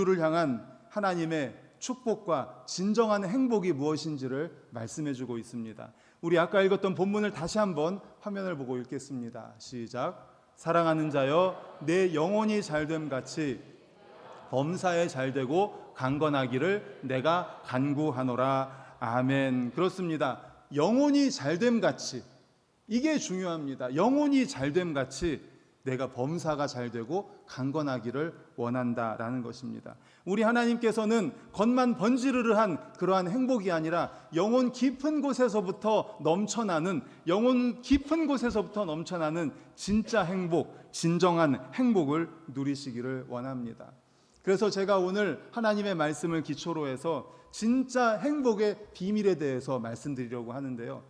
우리를 향한 하나님의 축복과 진정한 행복이 무엇인지를 말씀해 주고 있습니다. 우리 아까 읽었던 본문을 다시 한번 화면을 보고 읽겠습니다. 시작. 사랑하는 자여, 내 영혼이 잘됨 같이 범사에 잘되고 강건하기를 내가 간구하노라. 아멘. 그렇습니다. 영혼이 잘됨 같이, 이게 중요합니다. 영혼이 잘됨 같이 내가 범사가 잘되고 강건하기를 원한다라는 것입니다. 우리 하나님께서는 겉만 번지르르한 그러한 행복이 아니라 영혼 깊은 곳에서부터 넘쳐나는, 영혼 깊은 곳에서부터 넘쳐나는 진짜 행복, 진정한 행복을 누리시기를 원합니다. 그래서 제가 오늘 하나님의 말씀을 기초로 해서 진짜 행복의 비밀에 대해서 말씀드리려고 하는데요.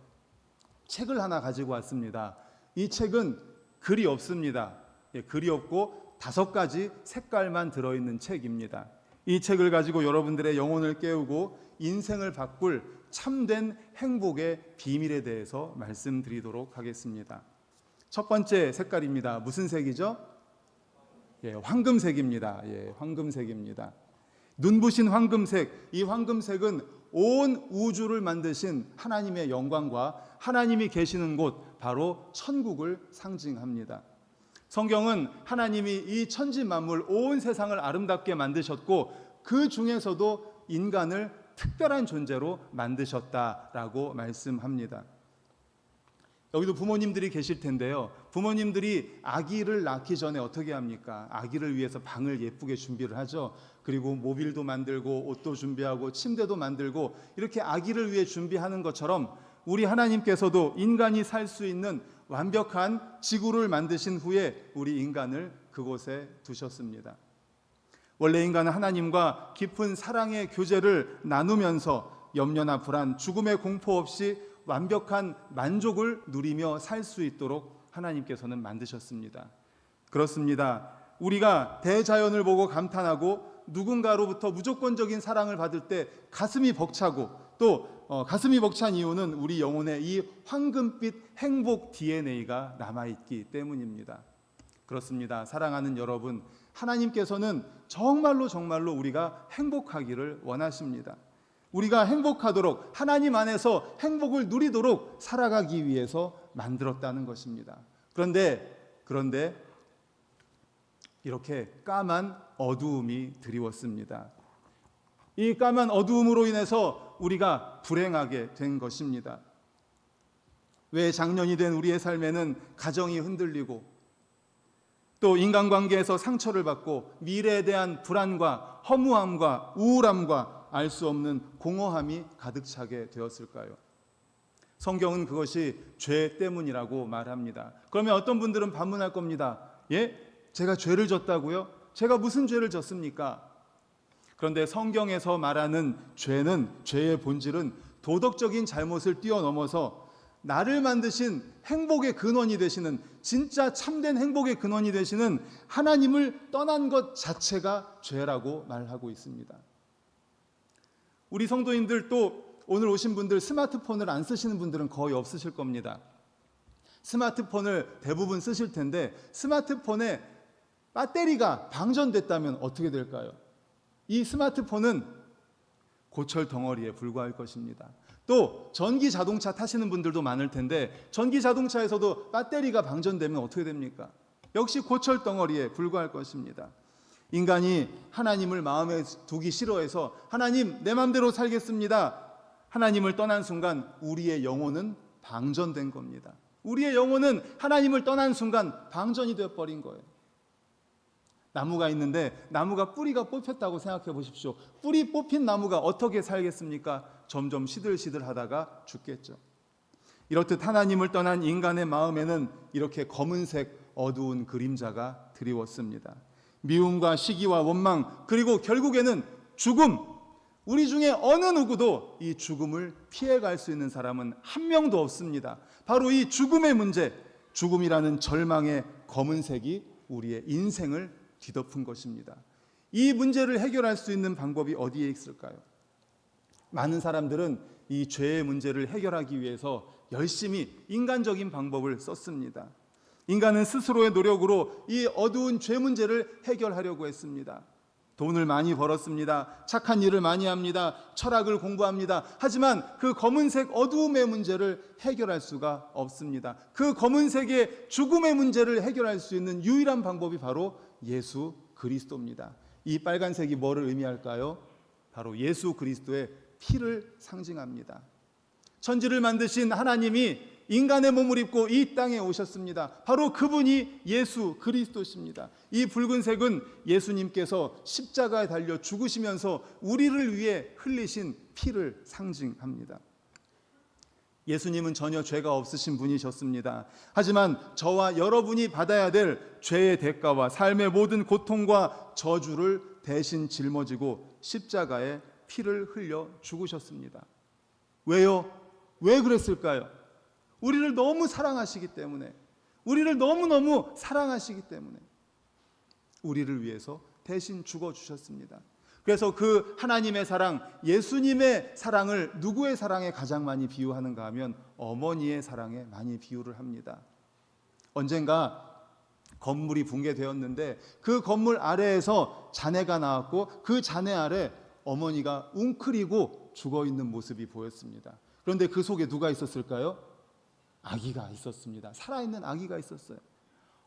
책을 하나 가지고 왔습니다. 이 책은 글이 없습니다. 글이 없고 5가지 색깔만 들어있는 책입니다. 이 책을 가지고 여러분들의 영혼을 깨우고 인생을 바꿀 참된 행복의 비밀에 대해서 말씀드리도록 하겠습니다. 첫 번째 색깔입니다. 무슨 색이죠? 황금색입니다. 황금색입니다. 눈부신 황금색. 이 황금색은 온 우주를 만드신 하나님의 영광과 하나님이 계시는 곳, 바로 천국을 상징합니다. 성경은 하나님이 이 천지 만물 온 세상을 아름답게 만드셨고 그 중에서도 인간을 특별한 존재로 만드셨다라고 말씀합니다. 여기도 부모님들이 계실 텐데요. 부모님들이 아기를 낳기 전에 어떻게 합니까? 아기를 위해서 방을 예쁘게 준비를 하죠. 그리고 모빌도 만들고 옷도 준비하고 침대도 만들고 이렇게 아기를 위해 준비하는 것처럼 우리 하나님께서도 인간이 살 수 있는 완벽한 지구를 만드신 후에 우리 인간을 그곳에 두셨습니다. 원래 인간은 하나님과 깊은 사랑의 교제를 나누면서 염려나 불안, 죽음의 공포 없이 완벽한 만족을 누리며 살 수 있도록 하나님께서는 만드셨습니다. 그렇습니다. 우리가 대자연을 보고 감탄하고 누군가로부터 무조건적인 사랑을 받을 때 가슴이 벅차고 또 가슴이 벅찬 이유는 우리 영혼에 이 황금빛 행복 DNA가 남아있기 때문입니다. 그렇습니다. 사랑하는 여러분, 하나님께서는 정말로 우리가 행복하기를 원하십니다. 우리가 행복하도록, 하나님 안에서 행복을 누리도록 살아가기 위해서 만들었다는 것입니다. 그런데 이렇게 까만 어두움이 드리웠습니다. 이 까만 어두움으로 인해서 우리가 불행하게 된 것입니다. 왜 작년이 된 우리의 삶에는 가정이 흔들리고 또 인간관계에서 상처를 받고 미래에 대한 불안과 허무함과 우울함과 알 수 없는 공허함이 가득 차게 되었을까요? 성경은 그것이 죄 때문이라고 말합니다. 그러면 어떤 분들은 반문할 겁니다. 제가 죄를 졌다고요? 제가 무슨 죄를 졌습니까? 그런데 성경에서 말하는 죄의 본질은 도덕적인 잘못을 뛰어넘어서 나를 만드신 행복의 근원이 되시는, 진짜 참된 행복의 근원이 되시는 하나님을 떠난 것 자체가 죄라고 말하고 있습니다. 우리 성도님들, 또 오늘 오신 분들, 스마트폰을 안 쓰시는 분들은 거의 없으실 겁니다. 스마트폰을 대부분 쓰실 텐데 스마트폰에 배터리가 방전됐다면 어떻게 될까요? 이 스마트폰은 고철 덩어리에 불과할 것입니다. 또 전기 자동차 타시는 분들도 많을 텐데 전기 자동차에서도 배터리가 방전되면 어떻게 됩니까? 역시 고철 덩어리에 불과할 것입니다. 인간이 하나님을 마음에 두기 싫어해서 하나님 내 마음대로 살겠습니다. 하나님을 떠난 순간 우리의 영혼은 방전된 겁니다. 우리의 영혼은 하나님을 떠난 순간 방전이 되어버린 거예요. 나무가 있는데 나무가 뿌리가 뽑혔다고 생각해 보십시오. 뿌리 뽑힌 나무가 어떻게 살겠습니까? 점점 시들시들하다가 죽겠죠. 이렇듯 하나님을 떠난 인간의 마음에는 이렇게 검은색 어두운 그림자가 드리웠습니다. 미움과 시기와 원망, 그리고 결국에는 죽음. 우리 중에 어느 누구도 이 죽음을 피해갈 수 있는 사람은 한 명도 없습니다. 바로 이 죽음의 문제, 죽음이라는 절망의 검은색이 우리의 인생을 뒤덮은 것입니다. 이 문제를 해결할 수 있는 방법이 어디에 있을까요? 많은 사람들은 이 죄의 문제를 해결하기 위해서 열심히 인간적인 방법을 썼습니다. 인간은 스스로의 노력으로 이 어두운 죄 문제를 해결하려고 했습니다. 돈을 많이 벌었습니다. 착한 일을 많이 합니다. 철학을 공부합니다. 하지만 그 검은색 어두움의 문제를 해결할 수가 없습니다. 그 검은색의 죽음의 문제를 해결할 수 있는 유일한 방법이 바로 예수 그리스도입니다. 이 빨간색이 뭐를 의미할까요? 바로 예수 그리스도의 피를 상징합니다. 천지를 만드신 하나님이 인간의 몸을 입고 이 땅에 오셨습니다. 바로 그분이 예수 그리스도십니다. 이 붉은색은 예수님께서 십자가에 달려 죽으시면서 우리를 위해 흘리신 피를 상징합니다. 예수님은 전혀 죄가 없으신 분이셨습니다. 하지만 저와 여러분이 받아야 될 죄의 대가와 삶의 모든 고통과 저주를 대신 짊어지고 십자가에 피를 흘려 죽으셨습니다. 왜요? 왜 그랬을까요? 우리를 너무 사랑하시기 때문에, 우리를 너무너무 사랑하시기 때문에 우리를 위해서 대신 죽어주셨습니다. 그래서 그 하나님의 사랑, 예수님의 사랑을 누구의 사랑에 가장 많이 비유하는가 하면 어머니의 사랑에 많이 비유를 합니다. 언젠가 건물이 붕괴되었는데 그 건물 아래에서 자네가 나왔고 그 자네 아래 어머니가 웅크리고 죽어있는 모습이 보였습니다. 그런데 그 속에 누가 있었을까요? 아기가 있었습니다. 살아있는 아기가 있었어요.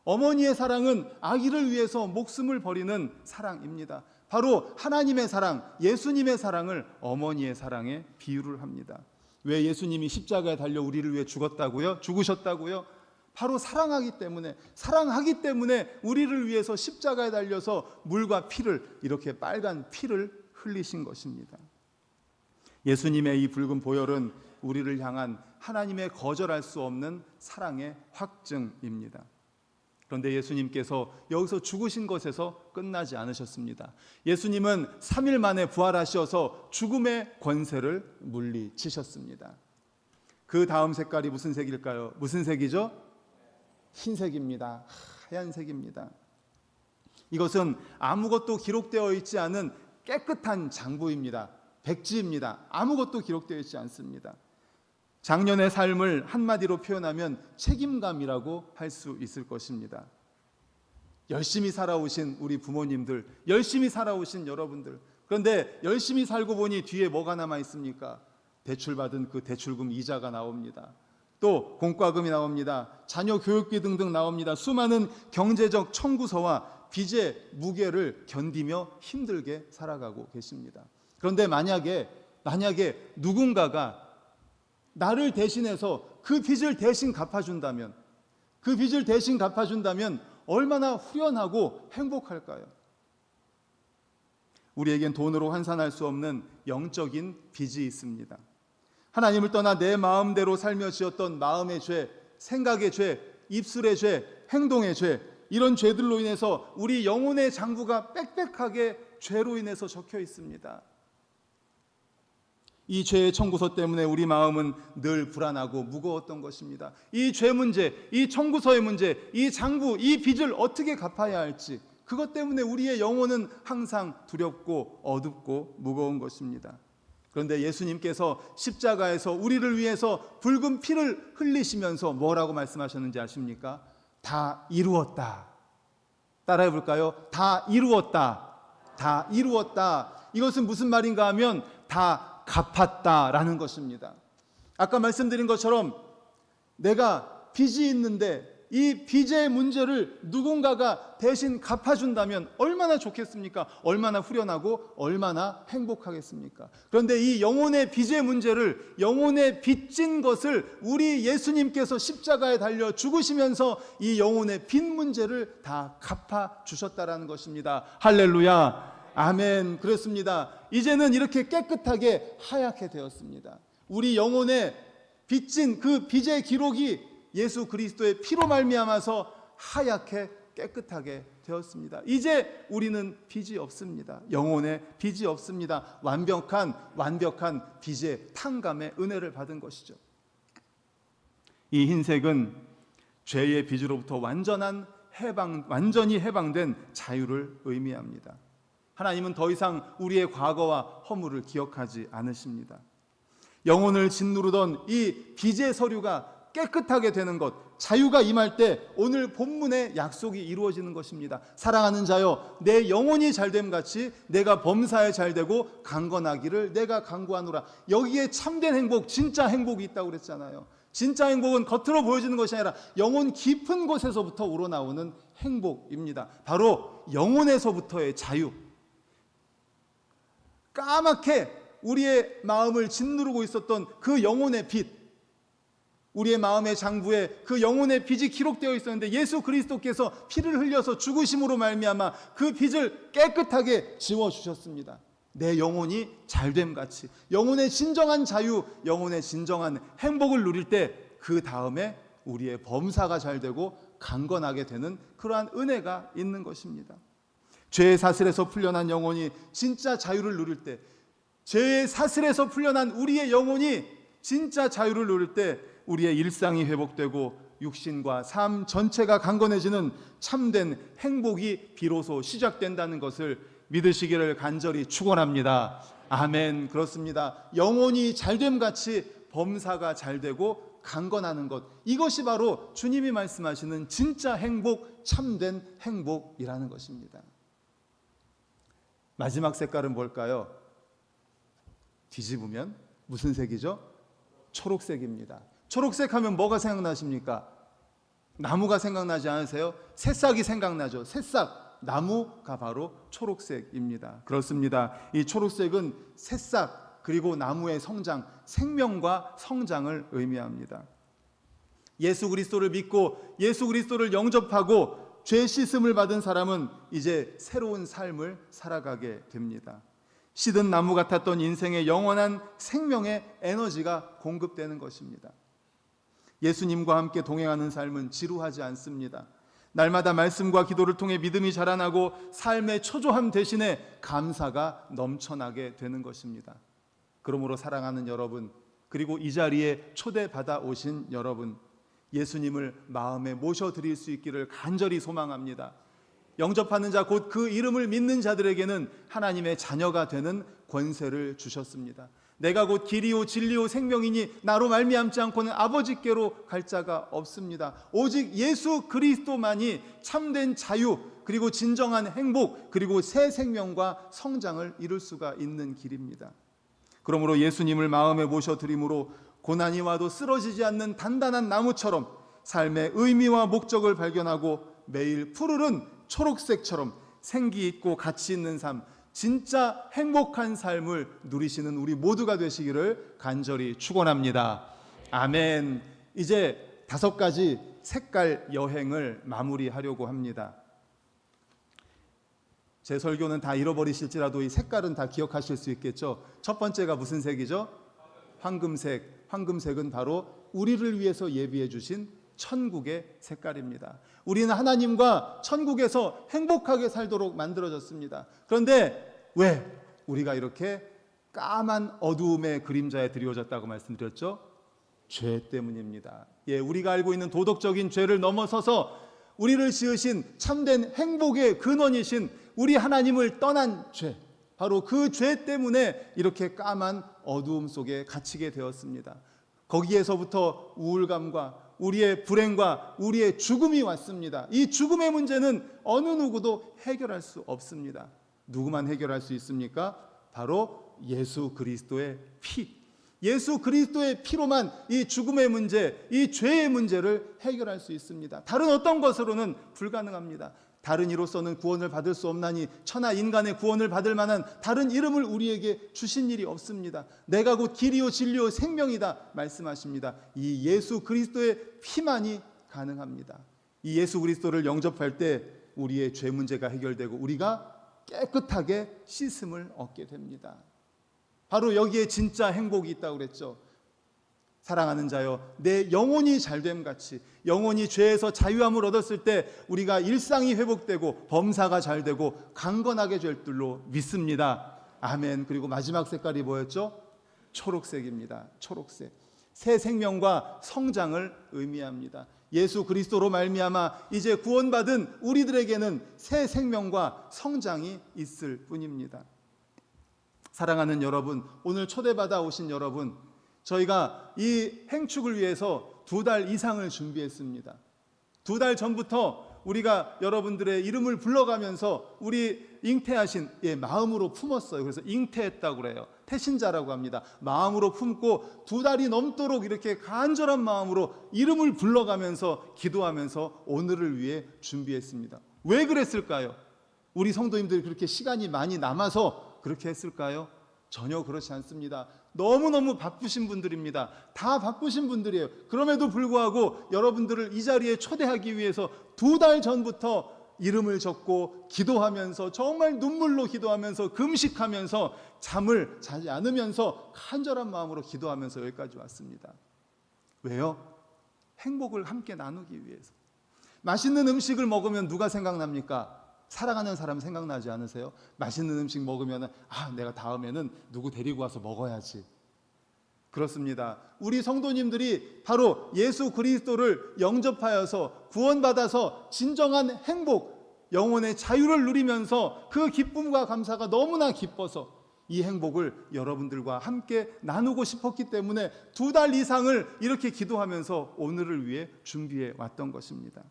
어머니의 사랑은 아기를 위해서 목숨을 버리는 사랑입니다. 바로 하나님의 사랑, 예수님의 사랑을 어머니의 사랑에 비유를 합니다. 왜 예수님이 십자가에 달려 우리를 위해 죽었다고요? 죽으셨다고요? 바로 사랑하기 때문에 우리를 위해서 십자가에 달려서 물과 피를, 이렇게 빨간 피를 흘리신 것입니다. 예수님의 이 붉은 보혈은 우리를 향한 하나님의 거절할 수 없는 사랑의 확증입니다. 그런데 예수님께서 여기서 죽으신 것에서 끝나지 않으셨습니다. 예수님은 3일 만에 부활하셔서 죽음의 권세를 물리치셨습니다. 그 다음 색깔이 무슨 색일까요? 무슨 색이죠? 흰색입니다. 하얀색입니다. 이것은 아무것도 기록되어 있지 않은 깨끗한 장부입니다. 백지입니다. 아무것도 기록되어 있지 않습니다. 작년의 삶을 한마디로 표현하면 책임감이라고 할 수 있을 것입니다. 열심히 살아오신 우리 부모님들, 열심히 살아오신 여러분들, 그런데 열심히 살고 보니 뒤에 뭐가 남아 있습니까? 대출받은 그 대출금 이자가 나옵니다. 또 공과금이 나옵니다. 자녀 교육비 등등 나옵니다. 수많은 경제적 청구서와 빚의 무게를 견디며 힘들게 살아가고 계십니다. 그런데 만약에 누군가가 나를 대신해서 그 빚을 대신 갚아준다면 얼마나 후련하고 행복할까요? 우리에겐 돈으로 환산할 수 없는 영적인 빚이 있습니다. 하나님을 떠나 내 마음대로 살며 지었던 마음의 죄, 생각의 죄, 입술의 죄, 행동의 죄, 이런 죄들로 인해서 우리 영혼의 장부가 빽빽하게 죄로 인해서 적혀 있습니다. 이 죄의 청구서 때문에 우리 마음은 늘 불안하고 무거웠던 것입니다. 이 죄 문제, 이 청구서의 문제, 이 장부, 이 빚을 어떻게 갚아야 할지, 그것 때문에 우리의 영혼은 항상 두렵고 어둡고 무거운 것입니다. 그런데 예수님께서 십자가에서 우리를 위해서 붉은 피를 흘리시면서 뭐라고 말씀하셨는지 아십니까? 다 이루었다. 따라해 볼까요? 다 이루었다. 다 이루었다. 이것은 무슨 말인가 하면 다 갚았다라는 것입니다. 아까 말씀드린 것처럼 내가 빚이 있는데 이 빚의 문제를 누군가가 대신 갚아준다면 얼마나 좋겠습니까? 얼마나 후련하고 얼마나 행복하겠습니까? 그런데 이 영혼의 빚의 문제를, 영혼의 빚진 것을 우리 예수님께서 십자가에 달려 죽으시면서 이 영혼의 빚 문제를 다 갚아주셨다라는 것입니다. 할렐루야. 아멘. 그렇습니다. 이제는 이렇게 깨끗하게 하얗게 되었습니다. 우리 영혼에 빚진 그 빚의 기록이 예수 그리스도의 피로 말미암아서 하얗게 깨끗하게 되었습니다. 이제 우리는 빚이 없습니다. 영혼에 빚이 없습니다. 완벽한 빚의 탕감의 은혜를 받은 것이죠. 이 흰색은 죄의 빚으로부터 완전히 해방된 자유를 의미합니다. 하나님은 더 이상 우리의 과거와 허물을 기억하지 않으십니다. 영혼을 짓누르던 이 빚의 서류가 깨끗하게 되는 것, 자유가 임할 때 오늘 본문의 약속이 이루어지는 것입니다. 사랑하는 자여, 내 영혼이 잘됨 같이 내가 범사에 잘되고 강건하기를 내가 강구하노라. 여기에 참된 행복, 진짜 행복이 있다고 그랬잖아요. 진짜 행복은 겉으로 보여지는 것이 아니라 영혼 깊은 곳에서부터 우러나오는 행복입니다. 바로 영혼에서부터의 자유. 까맣게 우리의 마음을 짓누르고 있었던 그 영혼의 빛, 우리의 마음의 장부에 그 영혼의 빛이 기록되어 있었는데 예수 그리스도께서 피를 흘려서 죽으심으로 말미암아 그 빛을 깨끗하게 지워주셨습니다. 내 영혼이 잘됨 같이 영혼의 진정한 자유, 영혼의 진정한 행복을 누릴 때 그 다음에 우리의 범사가 잘되고 강건하게 되는 그러한 은혜가 있는 것입니다. 죄의 사슬에서 풀려난 영혼이 진짜 자유를 누릴 때, 죄의 사슬에서 풀려난 우리의 영혼이 진짜 자유를 누릴 때 우리의 일상이 회복되고 육신과 삶 전체가 강건해지는 참된 행복이 비로소 시작된다는 것을 믿으시기를 간절히 축원합니다. 아멘. 그렇습니다. 영혼이 잘됨 같이 범사가 잘되고 강건하는 것, 이것이 바로 주님이 말씀하시는 진짜 행복, 참된 행복이라는 것입니다. 마지막 색깔은 뭘까요? 뒤집으면 무슨 색이죠? 초록색입니다. 초록색 하면 뭐가 생각나십니까? 나무가 생각나지 않으세요? 새싹이 생각나죠. 새싹, 나무가 바로 초록색입니다. 그렇습니다. 이 초록색은 새싹 그리고 나무의 성장, 생명과 성장을 의미합니다. 예수 그리스도를 믿고 예수 그리스도를 영접하고 죄 씻음을 받은 사람은 이제 새로운 삶을 살아가게 됩니다. 시든 나무 같았던 인생의 영원한 생명의 에너지가 공급되는 것입니다. 예수님과 함께 동행하는 삶은 지루하지 않습니다. 날마다 말씀과 기도를 통해 믿음이 자라나고 삶의 초조함 대신에 감사가 넘쳐나게 되는 것입니다. 그러므로 사랑하는 여러분, 그리고 이 자리에 초대받아 오신 여러분, 예수님을 마음에 모셔드릴 수 있기를 간절히 소망합니다. 영접하는 자, 곧 그 이름을 믿는 자들에게는 하나님의 자녀가 되는 권세를 주셨습니다. 내가 곧 길이요 진리요 생명이니 나로 말미암지 않고는 아버지께로 갈 자가 없습니다. 오직 예수 그리스도만이 참된 자유, 그리고 진정한 행복, 그리고 새 생명과 성장을 이룰 수가 있는 길입니다. 그러므로 예수님을 마음에 모셔드림으로 고난이 와도 쓰러지지 않는 단단한 나무처럼 삶의 의미와 목적을 발견하고 매일 푸르른 초록색처럼 생기 있고 가치 있는 삶, 진짜 행복한 삶을 누리시는 우리 모두가 되시기를 간절히 축원합니다. 아멘. 이제 5가지 색깔 여행을 마무리하려고 합니다. 제 설교는 다 잃어버리실지라도 이 색깔은 다 기억하실 수 있겠죠. 첫 번째가 무슨 색이죠? 황금색. 황금색은 바로 우리를 위해서 예비해 주신 천국의 색깔입니다. 우리는 하나님과 천국에서 행복하게 살도록 만들어졌습니다. 그런데 왜 우리가 이렇게 까만 어두움의 그림자에 드리워졌다고 말씀드렸죠? 죄 때문입니다. 우리가 알고 있는 도덕적인 죄를 넘어서서 우리를 지으신 참된 행복의 근원이신 우리 하나님을 떠난 죄, 바로 그 죄 때문에 이렇게 까만 어두움 속에 갇히게 되었습니다. 거기에서부터 우울감과 우리의 불행과 우리의 죽음이 왔습니다. 이 죽음의 문제는 어느 누구도 해결할 수 없습니다. 누구만 해결할 수 있습니까? 바로 예수 그리스도의 피. 예수 그리스도의 피로만 이 죽음의 문제, 이 죄의 문제를 해결할 수 있습니다. 다른 어떤 것으로는 불가능합니다. 다른 이로서는 구원을 받을 수 없나니 천하 인간의 구원을 받을 만한 다른 이름을 우리에게 주신 일이 없습니다. 내가 곧 길이요 진리요 생명이다 말씀하십니다. 이 예수 그리스도의 피만이 가능합니다. 이 예수 그리스도를 영접할 때 우리의 죄 문제가 해결되고 우리가 깨끗하게 씻음을 얻게 됩니다. 바로 여기에 진짜 행복이 있다고 그랬죠. 사랑하는 자여, 내 영혼이 잘됨 같이 영혼이 죄에서 자유함을 얻었을 때 우리가 일상이 회복되고 범사가 잘되고 강건하게 될 줄로 믿습니다. 아멘. 그리고 마지막 색깔이 뭐였죠? 초록색입니다. 초록색. 새 생명과 성장을 의미합니다. 예수 그리스도로 말미암아 이제 구원받은 우리들에게는 새 생명과 성장이 있을 뿐입니다. 사랑하는 여러분, 오늘 초대받아 오신 여러분, 저희가 이 행축을 위해서 2달 이상을 준비했습니다. 2달 전부터 우리가 여러분들의 이름을 불러가면서 우리 잉태하신 마음으로 품었어요. 그래서 잉태했다고 그래요. 태신자라고 합니다. 마음으로 품고 2달이 넘도록 이렇게 간절한 마음으로 이름을 불러가면서 기도하면서 오늘을 위해 준비했습니다. 왜 그랬을까요? 우리 성도님들이 그렇게 시간이 많이 남아서 그렇게 했을까요? 전혀 그렇지 않습니다. 너무너무 바쁘신 분들입니다. 다 바쁘신 분들이에요. 그럼에도 불구하고 여러분들을 이 자리에 초대하기 위해서 2달 전부터 이름을 적고 기도하면서 정말 눈물로 기도하면서 금식하면서 잠을 자지 않으면서 간절한 마음으로 기도하면서 여기까지 왔습니다. 왜요? 행복을 함께 나누기 위해서. 맛있는 음식을 먹으면 누가 생각납니까? 사랑하는 사람 생각나지 않으세요? 맛있는 음식 먹으면 내가 다음에는 누구 데리고 와서 먹어야지. 그렇습니다. 우리 성도님들이 바로 예수 그리스도를 영접하여서 구원받아서 진정한 행복, 영혼의 자유를 누리면서 그 기쁨과 감사가 너무나 기뻐서 이 행복을 여러분들과 함께 나누고 싶었기 때문에 2달 이상을 이렇게 기도하면서 오늘을 위해 준비해 왔던 것입니다.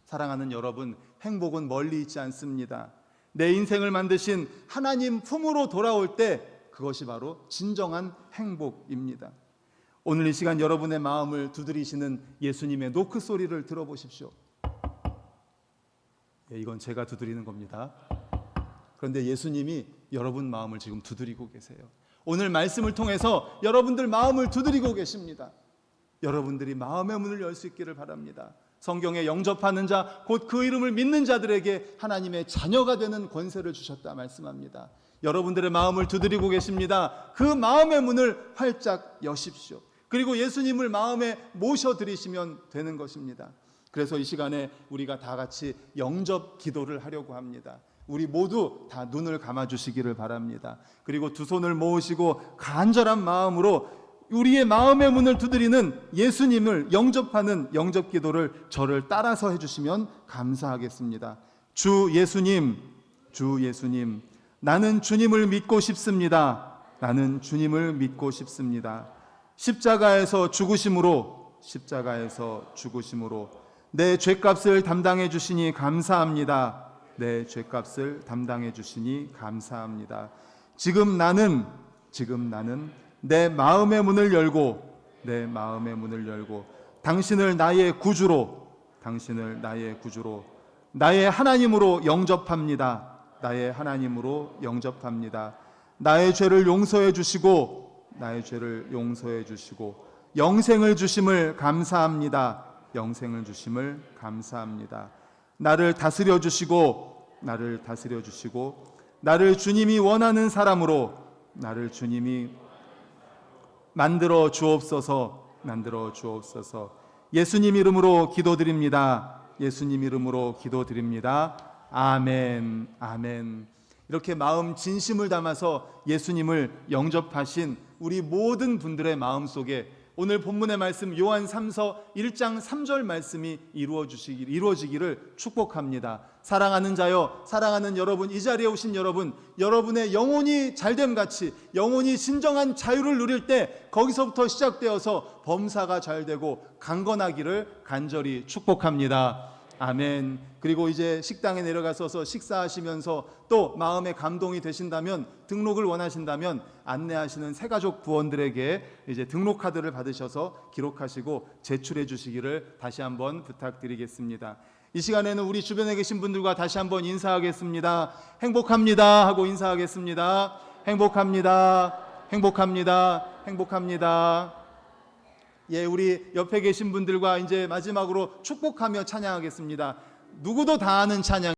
사랑하는 여러분, 행복은 멀리 있지 않습니다. 내 인생을 만드신 하나님 품으로 돌아올 때 그것이 바로 진정한 행복입니다. 오늘 이 시간 여러분의 마음을 두드리시는 예수님의 노크 소리를 들어보십시오. 이건 제가 두드리는 겁니다. 그런데 예수님이 여러분 마음을 지금 두드리고 계세요. 오늘 말씀을 통해서 여러분들 마음을 두드리고 계십니다. 여러분들이 마음의 문을 열 수 있기를 바랍니다. 성경에 영접하는 자, 곧 그 이름을 믿는 자들에게 하나님의 자녀가 되는 권세를 주셨다 말씀합니다. 여러분들의 마음을 두드리고 계십니다. 그 마음의 문을 활짝 여십시오. 그리고 예수님을 마음에 모셔드리시면 되는 것입니다. 그래서 이 시간에 우리가 다 같이 영접 기도를 하려고 합니다. 우리 모두 다 눈을 감아주시기를 바랍니다. 그리고 두 손을 모으시고 간절한 마음으로 우리의 마음의 문을 두드리는 예수님을 영접하는 영접 기도를 저를 따라서 해주시면 감사하겠습니다. 주 예수님, 나는 주님을 믿고 싶습니다. 나는 주님을 믿고 싶습니다. 십자가에서 죽으심으로 내 죄값을 담당해 주시니 감사합니다. 내 죄값을 담당해 주시니 감사합니다. 지금 나는 내 마음의 문을 열고 당신을 나의 구주로 나의 하나님으로 영접합니다. 나의 죄를 용서해 주시고 영생을 주심을 감사합니다. 나를 다스려 주시고 나를 주님이 원하는 사람으로 만들어 주옵소서. 예수님 이름으로 기도드립니다. 아멘. 이렇게 마음 진심을 담아서 예수님을 영접하신 우리 모든 분들의 마음속에 오늘 본문의 말씀 요한 3서 1장 3절 말씀이 이루어지기를 축복합니다. 사랑하는 자여, 사랑하는 여러분, 이 자리에 오신 여러분, 여러분의 영혼이 잘됨 같이 영혼이 진정한 자유를 누릴 때 거기서부터 시작되어서 범사가 잘되고 강건하기를 간절히 축복합니다. 아멘. 그리고 이제 식당에 내려가셔서 식사하시면서 또 마음에 감동이 되신다면, 등록을 원하신다면 안내하시는 새가족 부원들에게 이제 등록 카드를 받으셔서 기록하시고 제출해 주시기를 다시 한번 부탁드리겠습니다. 이 시간에는 우리 주변에 계신 분들과 다시 한번 인사하겠습니다. 행복합니다 하고 인사하겠습니다. 행복합니다. 예, 우리 옆에 계신 분들과 이제 마지막으로 축복하며 찬양하겠습니다. 누구도 다 아는 찬양.